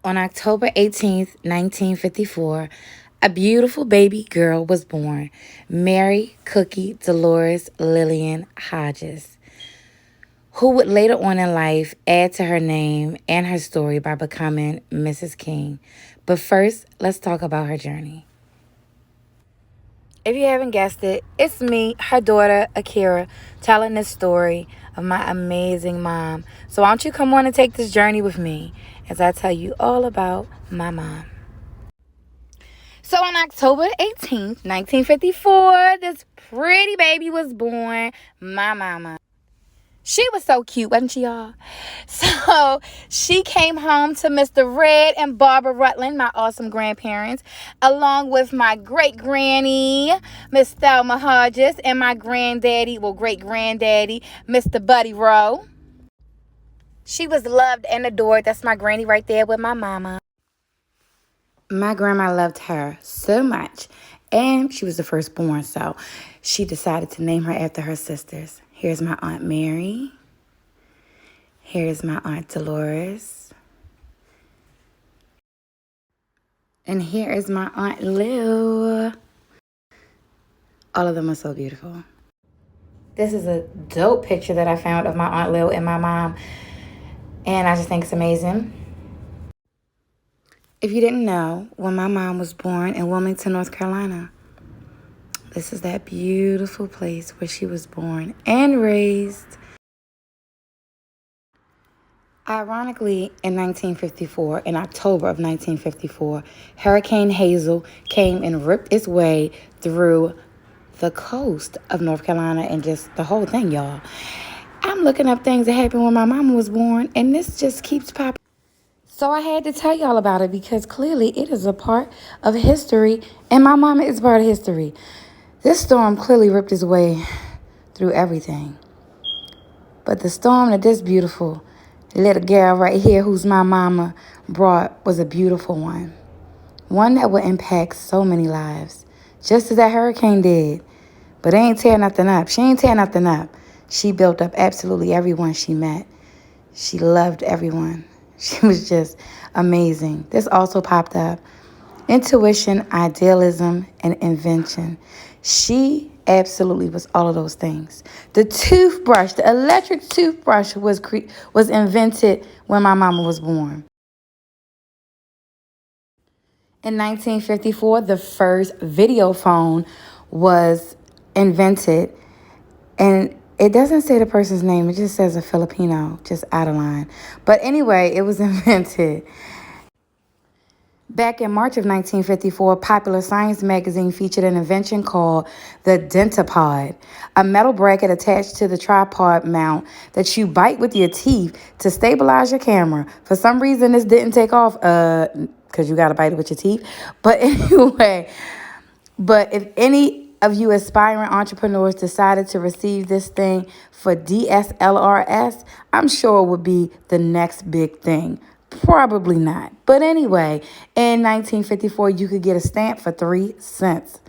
On October 18th, 1954, a beautiful baby girl was born, Mary Cookie Dolores Lillian Hodges, who would later on in life add to her name and her story by becoming Mrs. King. But first, let's talk about her journey. If you haven't guessed it, it's me, her daughter, Akira, telling this story of my amazing mom. So why don't you come on and take this journey with me as I tell you all about my mom. So on October 18th, 1954, this pretty baby was born, my mama. She was so cute, wasn't she, y'all? So she came home to Mr. Red and Barbara Rutland, my awesome grandparents, along with my great granny, Miss Thelma Hodges, and my granddaddy, well, great granddaddy, Mr. Buddy Rowe. She was loved and adored. That's my granny right there with my mama. My grandma loved her so much, and she was the firstborn, so she decided to name her after her sisters. Here's my Aunt Mary. Here's my Aunt Dolores. And here is my Aunt Lil. All of them are so beautiful. This is a dope picture that I found of my Aunt Lil and my mom, and I just think it's amazing. If you didn't know, when my mom was born in Wilmington, North Carolina, this is that beautiful place where she was born and raised. Ironically, in 1954, in October of 1954, Hurricane Hazel came and ripped its way through the coast of North Carolina and just the whole thing, y'all. I'm looking up things that happened when my mama was born, and this just keeps popping. So I had to tell y'all about it because clearly it is a part of history, and my mama is part of history. This storm clearly ripped its way through everything. But the storm that this beautiful little girl right here, who's my mama, brought was a beautiful one. One that would impact so many lives, just as that hurricane did. But it ain't tear nothing up. She ain't tear nothing up. She built up absolutely everyone she met. She loved everyone. She was just amazing. This also popped up. Intuition, idealism, and invention. She absolutely was all of those things. The toothbrush, the electric toothbrush was invented when my mama was born. In 1954, the first video phone was invented, and it doesn't say the person's name. It just says a Filipino, just out of line. But anyway, it was invented. Back in March of 1954, Popular Science magazine featured an invention called the Dentapod, a metal bracket attached to the tripod mount that you bite with your teeth to stabilize your camera. For some reason, this didn't take off, because you got to bite it with your teeth. But anyway, but if any of you aspiring entrepreneurs decided to receive this thing for DSLRS, I'm sure it would be the next big thing. Probably not. But anyway, in 1954, you could get a stamp for 3 cents.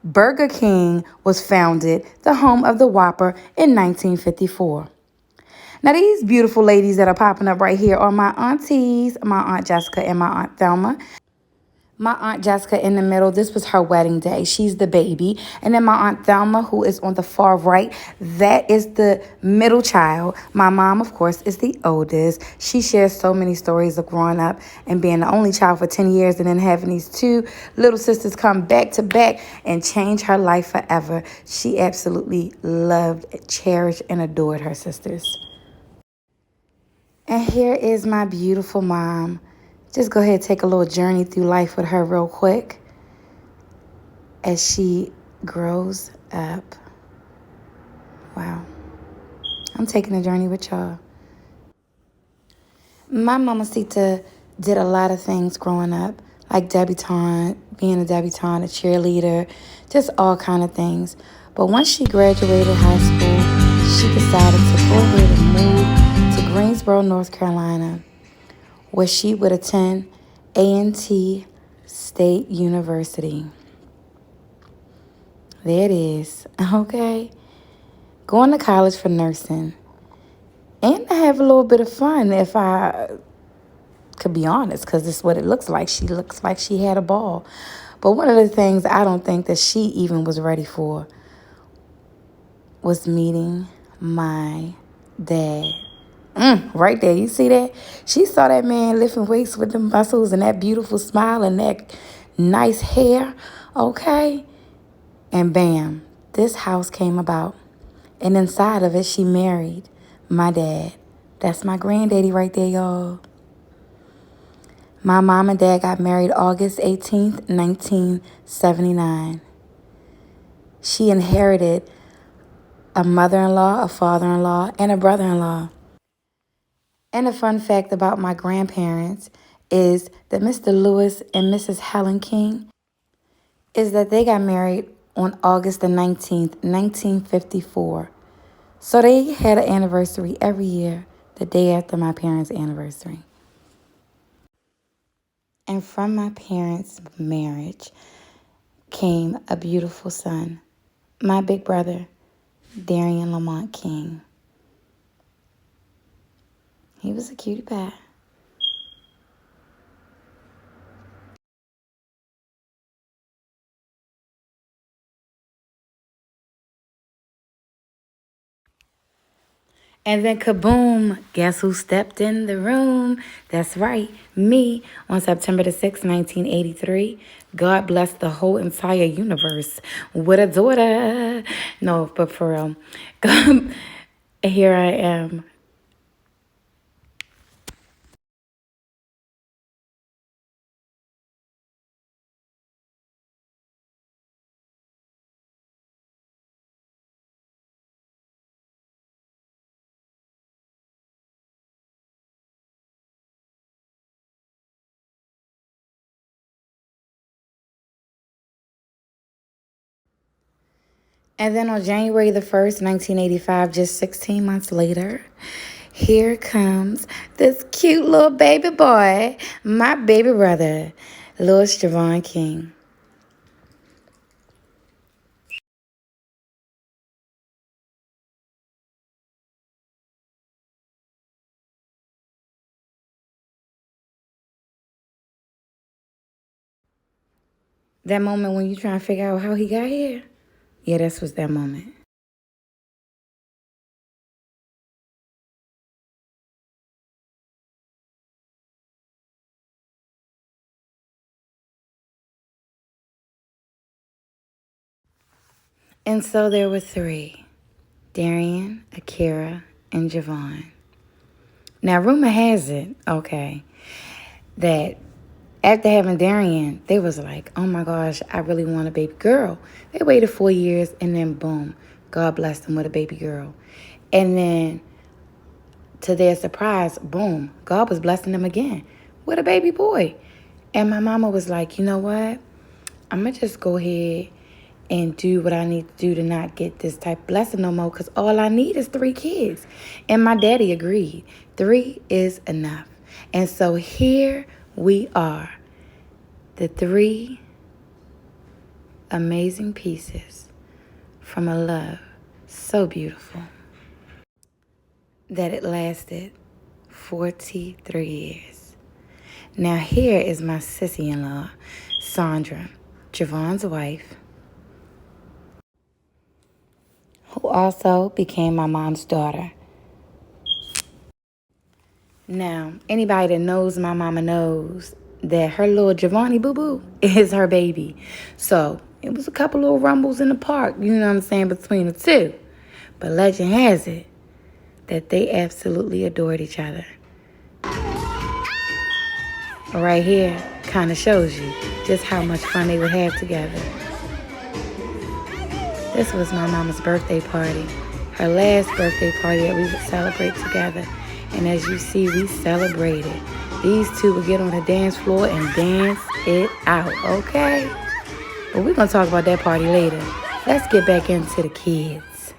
Burger King was founded, the home of the Whopper, in 1954. Now, these beautiful ladies that are popping up right here are my aunties, my Aunt Jessica and my Aunt Thelma. My Aunt Jessica in the middle, this was her wedding day. She's the baby. And then my Aunt Thelma, who is on the far right, that is the middle child. My mom, of course, is the oldest. She shares so many stories of growing up and being the only child for 10 years and then having these two little sisters come back to back and change her life forever. She absolutely loved, cherished, and adored her sisters. And here is my beautiful mom. Just go ahead and take a little journey through life with her real quick as she grows up. Wow. I'm taking a journey with y'all. My Mommasita did a lot of things growing up, like debutante, being a debutante, a cheerleader, just all kind of things. But once she graduated high school, she decided to go ahead and move to Greensboro, North Carolina, where she would attend A&T State University. There it is, okay? Going to college for nursing. And to have a little bit of fun, if I could be honest, because it's what it looks like. She looks like she had a ball. But one of the things I don't think that she even was ready for was meeting my dad. Right there, you see that? She saw that man lifting weights with the muscles and that beautiful smile and that nice hair, okay? And bam, this house came about. And inside of it, she married my dad. That's my granddaddy right there, y'all. My mom and dad got married August 18th, 1979. She inherited a mother-in-law, a father-in-law, and a brother-in-law. And a fun fact about my grandparents is that Mr. Lewis and Mrs. Helen King is that they got married on August the 19th, 1954. So they had an anniversary every year, the day after my parents' anniversary. And from my parents' marriage came a beautiful son, my big brother, Darian Lamont King. He was a cutie pie. And then kaboom, guess who stepped in the room? That's right, me, on September the 6th, 1983. God bless the whole entire universe with a daughter. No, but for real. Here I am. And then on January the 1st, 1985, just 16 months later, here comes this cute little baby boy, my baby brother, Louis Javon King. That moment when you trying to figure out how he got here? Yeah, this was that moment. And so there were three, Darian, Akira, and Javon. Now, rumor has it, okay, that after having Darian, they was like, oh my gosh, I really want a baby girl. They waited 4 years and then boom, God blessed them with a baby girl. And then to their surprise, boom, God was blessing them again with a baby boy. And my mama was like, you know what? I'm going to just go ahead and do what I need to do to not get this type of blessing no more, because all I need is 3 kids. And my daddy agreed. 3 is enough. And so here we are, the 3 amazing pieces from a love so beautiful that it lasted 43 years. Now here is my sissy-in-law, Sandra, Javon's wife, who also became my mom's daughter. Now, anybody that knows my mama knows that her little Giovanni boo-boo is her baby. So, it was a couple little rumbles in the park, you know what I'm saying, between the two. But legend has it that they absolutely adored each other. Right here kind of shows you just how much fun they would have together. This was my mama's birthday party, her last birthday party that we would celebrate together. And as you see, we celebrated. These two would get on the dance floor and dance it out, okay? But we're going to talk about that party later. Let's get back into the kids.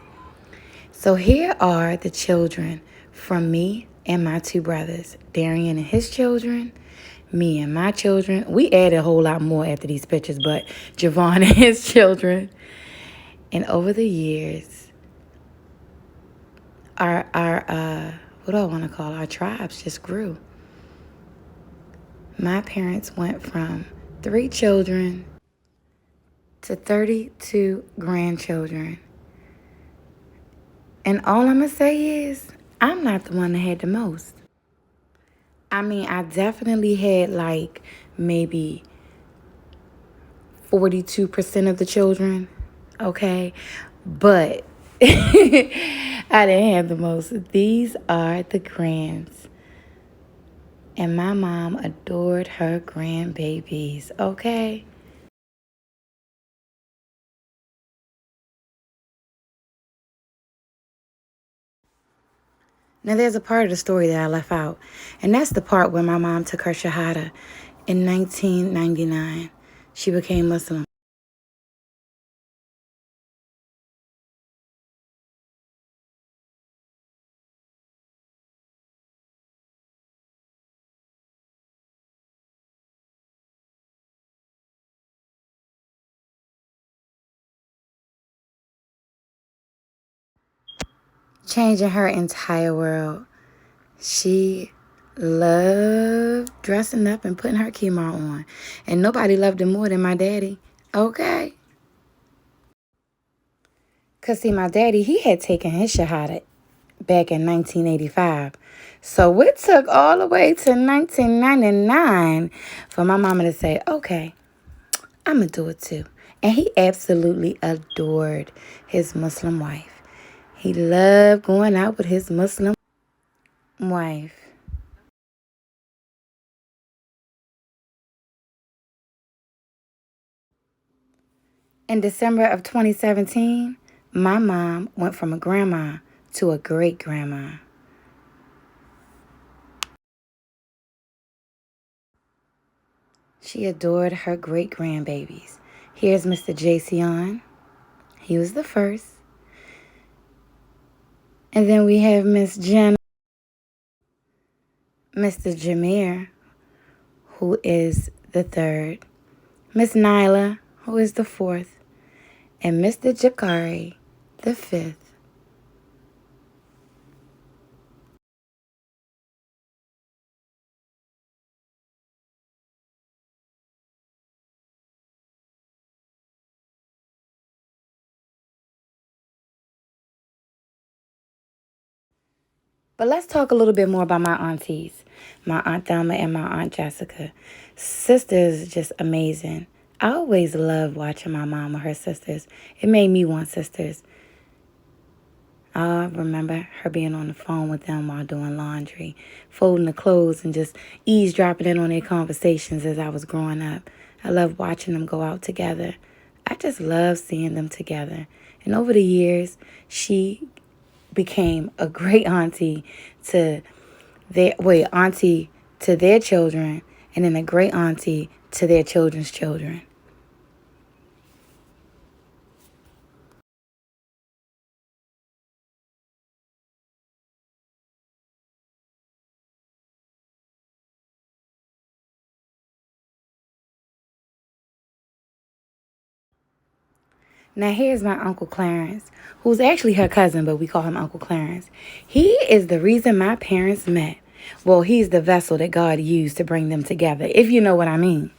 So here are the children from me and my 2 brothers, Darian and his children, me and my children. We added a whole lot more after these pictures, but Javon and his children. And over the years, our what do I want to call it? Our tribes just grew. My parents went from 3 children to 32 grandchildren. And all I'm going to say is, I'm not the one that had the most. I mean, I definitely had like maybe 42% of the children, okay? But I didn't have the most. These are the grands. And my mom adored her grandbabies, okay? Now, there's a part of the story that I left out, and that's the part where my mom took her Shahada in 1999. She became Muslim. Changing her entire world. She loved dressing up and putting her kimar on. And nobody loved it more than my daddy. Okay? Because, see, my daddy, he had taken his Shahada back in 1985. So it took all the way to 1999 for my mama to say, okay, I'm going to do it too. And he absolutely adored his Muslim wife. He loved going out with his Muslim wife. In December of 2017, my mom went from a grandma to a great grandma. She adored her great grandbabies. Here's Mr. Jason. He was the first. And then we have Miss Jenna, Mr. Jameer, who is the third, Miss Nyla, who is the fourth, and Mr. Jakari, the fifth. But let's talk a little bit more about my aunties, my Aunt Thelma and my Aunt Jessica. Sisters, just amazing. I always loved watching my mom with her sisters. It made me want sisters. I remember her being on the phone with them while doing laundry, folding the clothes, and just eavesdropping in on their conversations as I was growing up. I loved watching them go out together. I just love seeing them together. And over the years, she became a great auntie to auntie to their children, and then a great auntie to their children's children. Now here's my Uncle Clarence, who's actually her cousin, but we call him Uncle Clarence. He is the reason my parents met. Well, he's the vessel that God used to bring them together, if you know what I mean.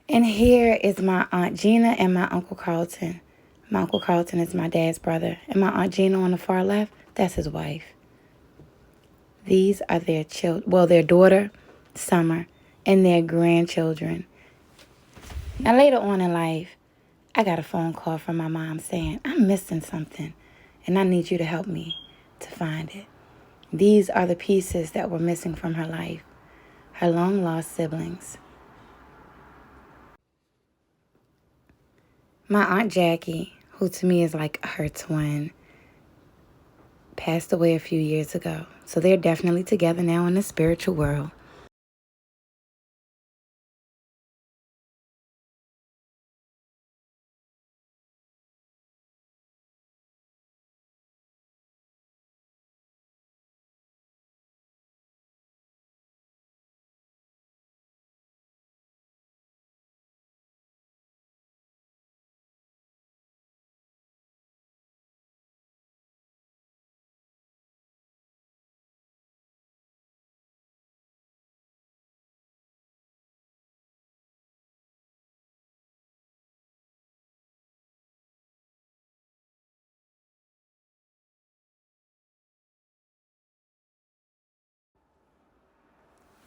And here is my Aunt Gina and my Uncle Carlton. My Uncle Carlton is my dad's brother, and my Aunt Gina on the far left, that's his wife. These are their children, well, their daughter, Summer, and their grandchildren. Now, later on in life, I got a phone call from my mom saying, I'm missing something, and I need you to help me to find it. These are the pieces that were missing from her life, her long-lost siblings. My Aunt Jackie, who to me is like her twin, passed away a few years ago. So they're definitely together now in the spiritual world.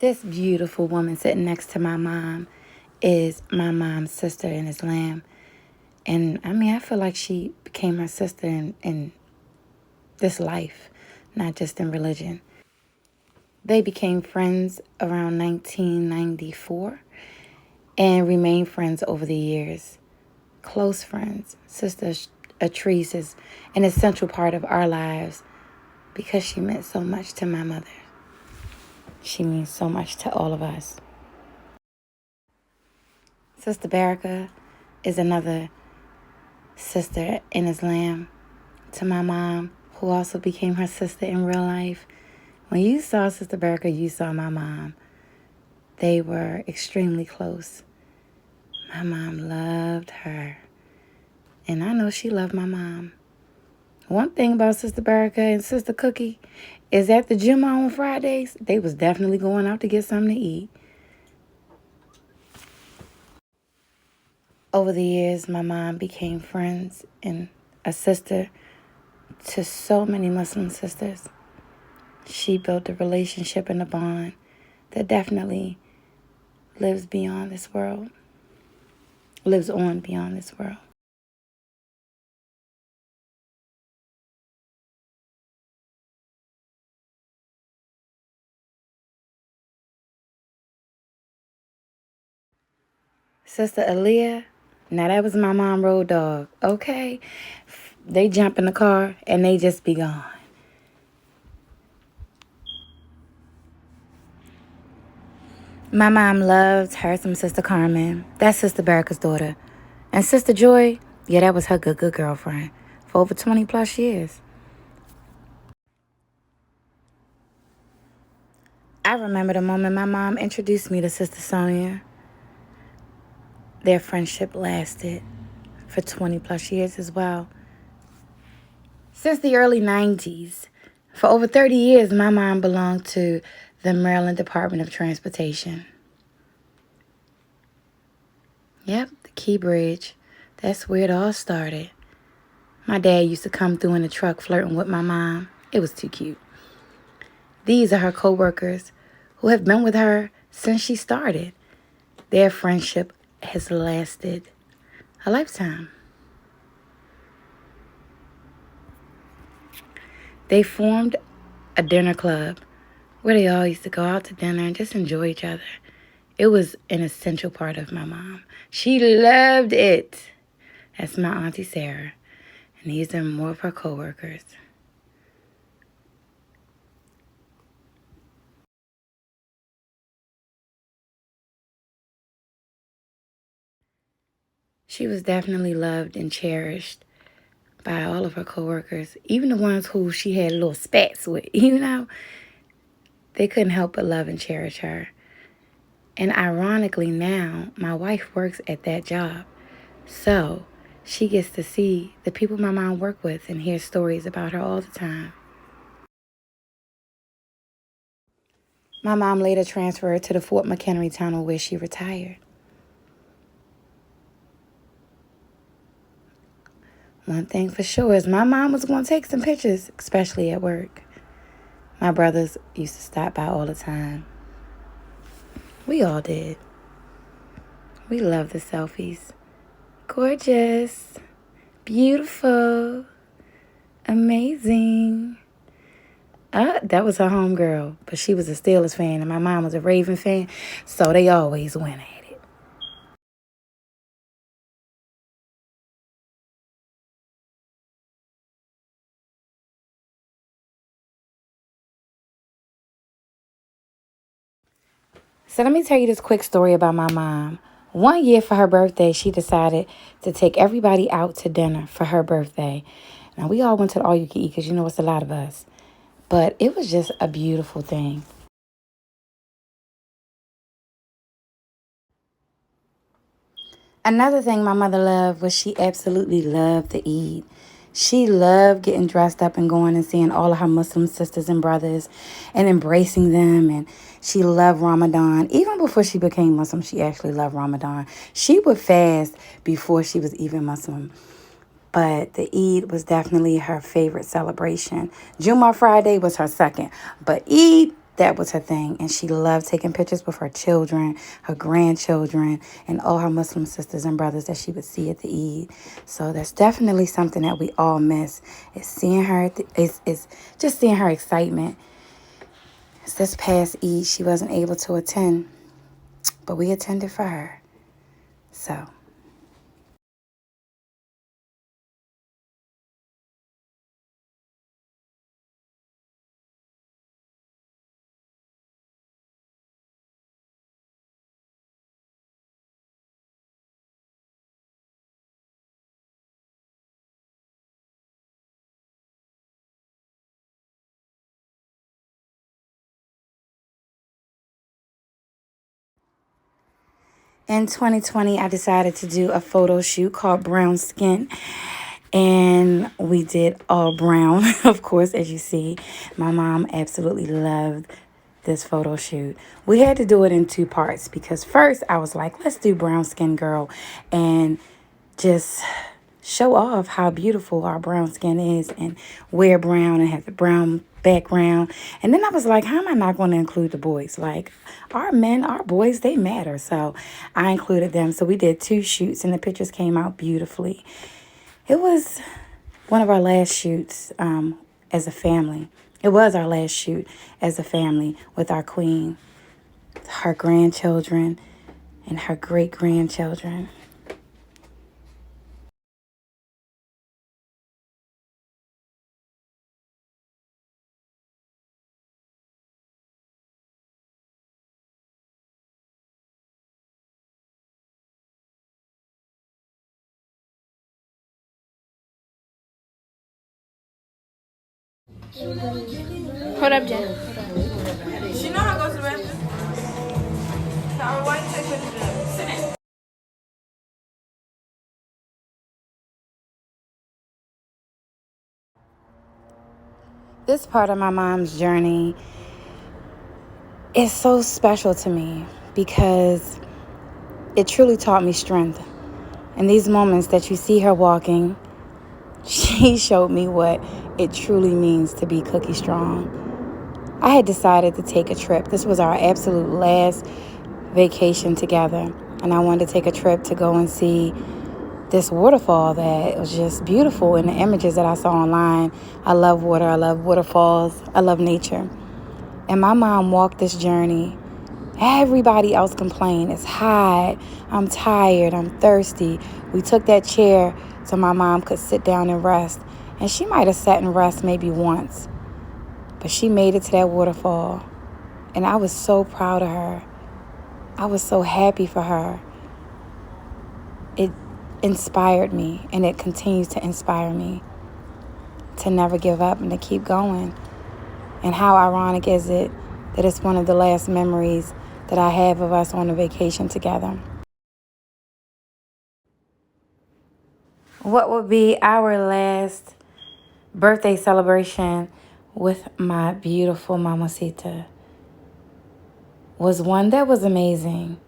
This beautiful woman sitting next to my mom is my mom's sister in Islam. And I mean, I feel like she became my sister in this life, not just in religion. They became friends around 1994 and remained friends over the years. Close friends. Sister Atrice is an essential part of our lives because she meant so much to my mother. She means so much to all of us. Sister Baraka is another sister in Islam to my mom, who also became her sister in real life. When you saw Sister Baraka, you saw my mom. They were extremely close. My mom loved her, and I know she loved my mom. One thing about Sister Baraka and Sister Cookie is at the gym on Fridays, they was definitely going out to get something to eat. Over the years, my mom became friends and a sister to so many Muslim sisters. She built a relationship and a bond that definitely lives beyond this world, lives on beyond this world. Sister Aaliyah, now that was my mom road dog, okay? They jump in the car and they just be gone. My mom loved her some Sister Carmen. That's Sister Baraka's daughter. And Sister Joy, yeah, that was her good girlfriend for over 20 plus years. I remember the moment my mom introduced me to Sister Sonia. Their friendship lasted for 20 plus years as well. Since the early 90s, for over 30 years, my mom belonged to the Maryland Department of Transportation. Yep, the Key Bridge. That's where it all started. My dad used to come through in the truck flirting with my mom. It was too cute. These are her co-workers who have been with her since she started. Their friendship has lasted a lifetime. They formed a dinner club where they all used to go out to dinner and just enjoy each other. It was an essential part of my mom. She loved it. That's my Auntie Sarah. And these are more of her co-workers. She was definitely loved and cherished by all of her co-workers, even the ones who she had little spats with, They couldn't help but love and cherish her. And ironically now, my wife works at that job. So she gets to see the people my mom worked with and hear stories about her all the time. My mom later transferred to the Fort McHenry Tunnel where she retired. One thing for sure is my mom was going to take some pictures, especially at work. My brothers used to stop by all the time. We all did. We love the selfies. Gorgeous, beautiful, amazing. That was her homegirl, but she was a Steelers fan and my mom was a Raven fan, so they always went at it. So let me tell you this quick story about my mom. One year for her birthday, she decided to take everybody out to dinner for her birthday. Now, we all went to the all-you-can-eat because, it's a lot of us. But it was just a beautiful thing. Another thing my mother loved was she absolutely loved to eat. She loved getting dressed up and going and seeing all of her Muslim sisters and brothers and embracing them. And she loved Ramadan. Even before she became Muslim, she actually loved Ramadan. She would fast before she was even Muslim. But the Eid was definitely her favorite celebration. Jumu'ah Friday was her second. But Eid, that was her thing. And she loved taking pictures with her children, her grandchildren, and all her Muslim sisters and brothers that she would see at the Eid. So that's definitely something that we all miss. Is seeing her, is just seeing her excitement. This past Eid, she wasn't able to attend, but we attended for her. So. In 2020, I decided to do a photo shoot called Brown Skin. And we did all brown, of course, as you see. My mom absolutely loved this photo shoot. We had to do it in two parts because first I was like, let's do Brown Skin Girl and just show off how beautiful our brown skin is and wear brown and have the brown background. And then I was like, how am I not going to include the boys? Like, our men, our boys, they matter. So I included them. So we did two shoots and the pictures came out beautifully. It was one of our last shoots as a family. It was our last shoot as a family with our queen, her grandchildren, and her great-grandchildren. Hold up, Jen. She know how to go to the restroom. Tell her why you take pictures. Sit in. This part of my mom's journey is so special to me because it truly taught me strength. In these moments that you see her walking, she showed me what it truly means to be cookie strong. I had decided to take a trip. This was our absolute last vacation together. And I wanted to take a trip to go and see this waterfall that was just beautiful in the images that I saw online. I love water. I love waterfalls. I love nature. And my mom walked this journey. Everybody else complained. It's hot. I'm tired. I'm thirsty. We took that chair so my mom could sit down and rest. And she might have sat and rest maybe once. But she made it to that waterfall. And I was so proud of her. I was so happy for her. It inspired me, and it continues to inspire me to never give up and to keep going. And how ironic is it that it's one of the last memories that I have of us on a vacation together. What would be our last birthday celebration with my beautiful Mommasita was one that was amazing.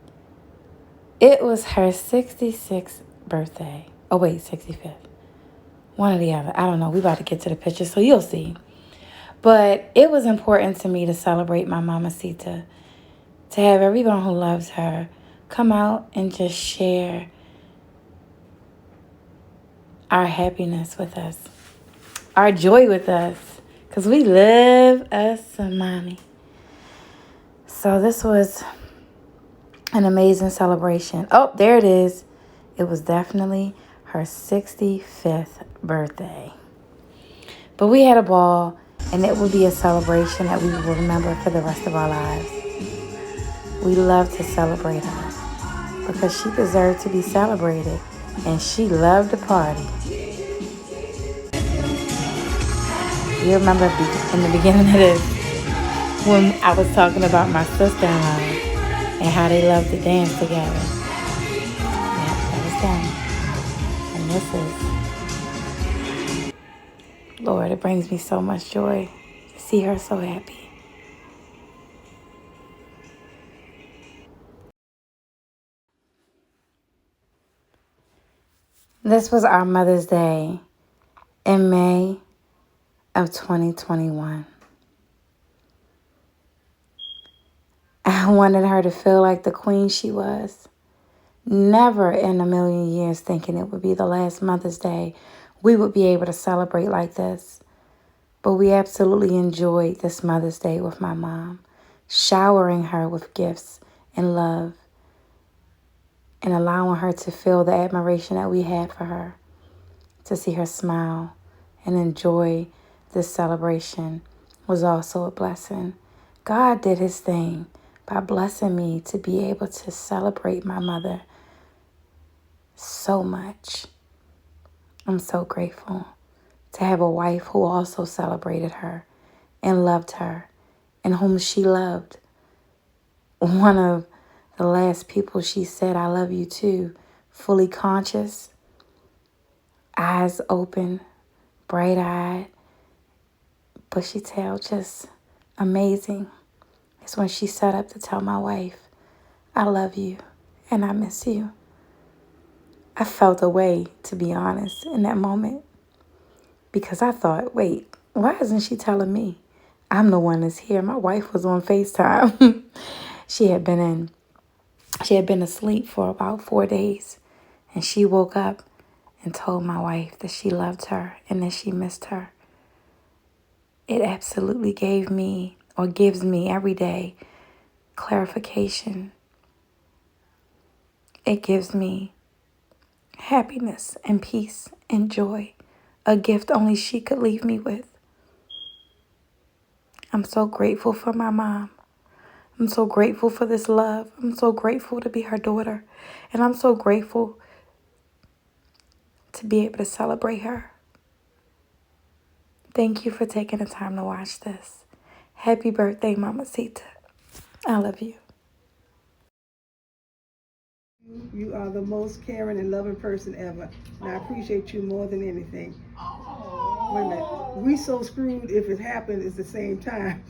It was her 66th birthday. Oh, wait, 65th. One or the other. I don't know. We about to get to the picture, so you'll see. But it was important to me to celebrate my Mommasita, to have everyone who loves her come out and just share our happiness with us, our joy with us, because we love us some mommy. So this was an amazing celebration. Oh, there it is. It was definitely her 65th birthday. But we had a ball, and it will be a celebration that we will remember for the rest of our lives. We love to celebrate her because she deserved to be celebrated, and she loved to party. You remember in the beginning of this, when I was talking about my sister-in-law and how they love to dance together. Yep, that was them. And this is, Lord, it brings me so much joy to see her so happy. This was our Mother's Day in May of 2021. I wanted her to feel like the queen she was. Never in a million years thinking it would be the last Mother's Day we would be able to celebrate like this. But we absolutely enjoyed this Mother's Day with my mom, showering her with gifts and love and allowing her to feel the admiration that we had for her, to see her smile and enjoy this celebration was also a blessing. God did his thing by blessing me to be able to celebrate my mother so much. I'm so grateful to have a wife who also celebrated her and loved her and whom she loved. One of the last people she said, I love you too, fully conscious, eyes open, bright-eyed, bushy tail, just amazing. It's when she sat up to tell my wife, I love you and I miss you. I felt a way, to be honest, in that moment because I thought, wait, why isn't she telling me? I'm the one that's here. My wife was on FaceTime. She had been asleep for about 4 days, and she woke up and told my wife that she loved her and that she missed her. It absolutely gave me, or gives me every day, clarification. It gives me happiness and peace and joy, a gift only she could leave me with. I'm so grateful for my mom. I'm so grateful for this love. I'm so grateful to be her daughter. And I'm so grateful to be able to celebrate her. Thank you for taking the time to watch this. Happy birthday, Mommasita. I love you. You are the most caring and loving person ever. And I appreciate you more than anything. Wait a minute. We so screwed if it happened at the same time.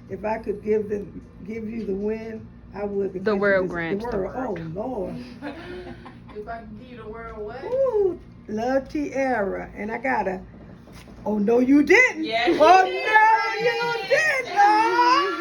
If I could give you the win, I would. The world grant. The world. Oh Lord. If I can give you the world what? Ooh, love Tiara. And I gotta. Oh no, you didn't. Yes. Oh no, you didn't. Oh.